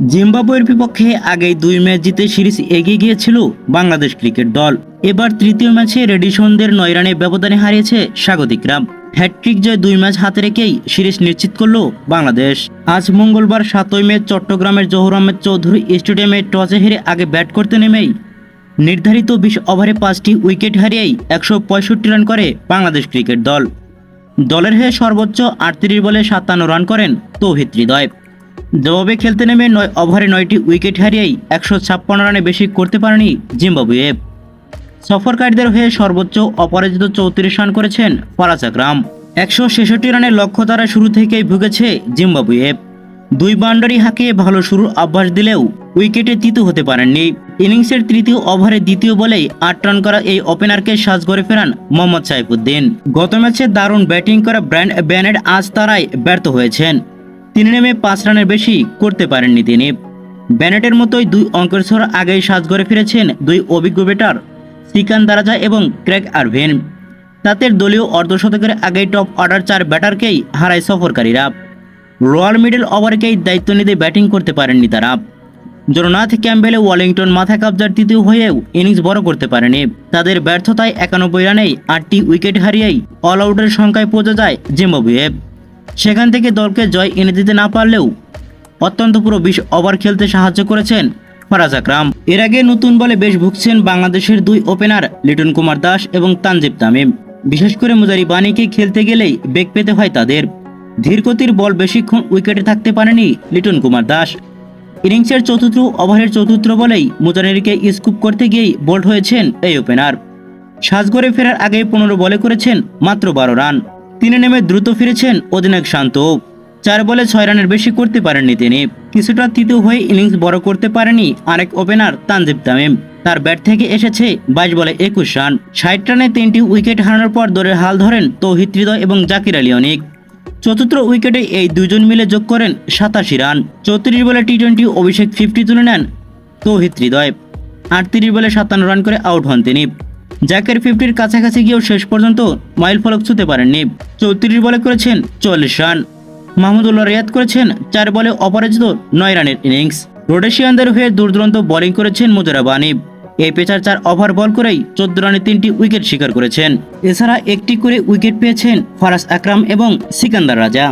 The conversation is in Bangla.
জিম্বাবুয়ের বিপক্ষে আগেই 2 ম্যাচ জিতে সিরিজ এগিয়ে গিয়েছিল বাংলাদেশ ক্রিকেট দল। এবার তৃতীয় ম্যাচে রেডিসনদের 9 রানে ব্যবধানে হারিয়েছে স্বাগতিকরা। হ্যাটট্রিক জয় 2 ম্যাচ হাতে রেখেই সিরিজ নিশ্চিত করল বাংলাদেশ। আজ মঙ্গলবার 7ই মে চট্টগ্রামের জহুর আহমেদ চৌধুরী স্টেডিয়ামে টসে হেরে আগে ব্যাট করতে নেমেই নির্ধারিত 20 ওভারে 5টি উইকেট হারিয়েই 165 রান করে বাংলাদেশ ক্রিকেট দল। দলের হয়ে সর্বোচ্চ 38 বলে 57 রান করেন তৌহিদ হৃদয়। জবাবে খেলতে নেমে 9 ওভারে 9টি উইকেট হারিয়েই 156 রানে বেশি করতে পারেনি জিম্বাবুয়ে। সফরকারীদের হয়ে সর্বোচ্চ অপরাজিত 34 রান করেছেন ফারাজ আকরাম। 166 রানের লক্ষ্য তারা শুরু থেকেই ভুগেছে জিম্বাবুয়ে। 2 বাউন্ডারি হাঁকিয়ে ভালো শুরুর অভ্যাস দিলেও উইকেটে তিতু হতে পারেননি। ইনিংসের তৃতীয় ওভারে দ্বিতীয় বলেই 8 রান করা এই ওপেনারকে সাজঘরে ফেরান মোহাম্মদ সাইফুদ্দিন। গত ম্যাচে দারুণ ব্যাটিং করা ব্র্যান্ড ব্যানেট আজ তারাই ব্যর্থ হয়েছেন। তিনি নেমে 5 রানের বেশি করতে পারেননি তিনি। ব্যানেটের মতোই 2 অঙ্কের ছোড়া আগেই সাজঘরে ফিরেছেন 2 অভিজ্ঞ ব্যাটার সিকান্দার রাজা এবং ক্রেগ আরভিন। তাদের দলীয় অর্ধশতকের আগেই টপ অর্ডার 4 ব্যাটারকেই হারায় সফরকারীরা। রয়্যাল মিডল ওভারকেই দায়িত্ব নিতে ব্যাটিং করতে পারেননি তারা। জোনাথ ক্যাম্বেলে ওয়েলিংটন মাথা কাবজার তৃতীয় হয়েও ইনিংস বড় করতে পারেনি। তাদের ব্যর্থতায় 91 রানেই 8টি উইকেট হারিয়েই অল আউটের সংখ্যায় পৌঁছে যায় জিম্বাবুয়ে। সেখান থেকে দলকে জয় এনে দিতে না পারলেও অত্যন্ত পুরো 20 ওভার খেলতে সাহায্য করেছেন ফারাজ আকরাম। এর আগে নতুন বলে বেশ ভুগছেন বাংলাদেশের 2 ওপেনার লিটন কুমার দাস এবং তানজিব তামিম। বিশেষ করে মুজারিবানিকে খেলতে গেলেই বেগ পেতে হয় তাদের। ধীরগতির বল বেশিক্ষণ উইকেটে থাকতে পারেনি লিটন কুমার দাস। ইনিংসের চতুর্থ ওভারের চতুর্থ বলেই মুজারিকে স্কুপ করতে গিয়েই বোল্ড হয়েছেন এই ওপেনার। সাজঘরে ফেরার আগেই 15 বলে করেছেন মাত্র 12 রান। তিনি নেমে দ্রুত ফিরেছেন অধিনায়ক শান্ত। 4 বলে 6 রানের বেশি করতে পারেননি তিনি। কিছুটা তৃতীয় হয়ে ইনিংস বড় করতে পারেনি আরেক ওপেনার তানজিব তামিম। তার ব্যাট থেকে এসেছে 22 বলে 21 রান। 60 রানে 3টি উইকেট হারানোর পর দলের হাল ধরেন তৌহিদ হৃদয় এবং জাকির আলী অনিক। চতুর্থ উইকেটে এই দুজন মিলে যোগ করেন 87 রান। 34 বলে টি-20 অভিষেক 50 তুলে নেন তৌহিদ হৃদয়। 38 বলে 57 রান করে আউট হন তিনি। জাকের 50-র কাছাকাছি গিয়েও শেষ পর্যন্ত মাইল ফলক ছুঁতে পারেননি। 34 বলে করেছেন 44 রান। মাহমুদুল্লাহ রিয়াদ করেছেন 4 বলে অপরাজিত 9 রানের ইনিংস। রোডেশিয়ানদের হয়ে দুর্দান্ত বোলিং করেছেন মুজারিবানি। এই পেসার 4 ওভার বল করেই 14 রানে 3টি উইকেট শিকার করেছেন। এছাড়া একটি করে উইকেট পেয়েছেন ফারাজ আকরাম এবং সিকান্দার রাজা।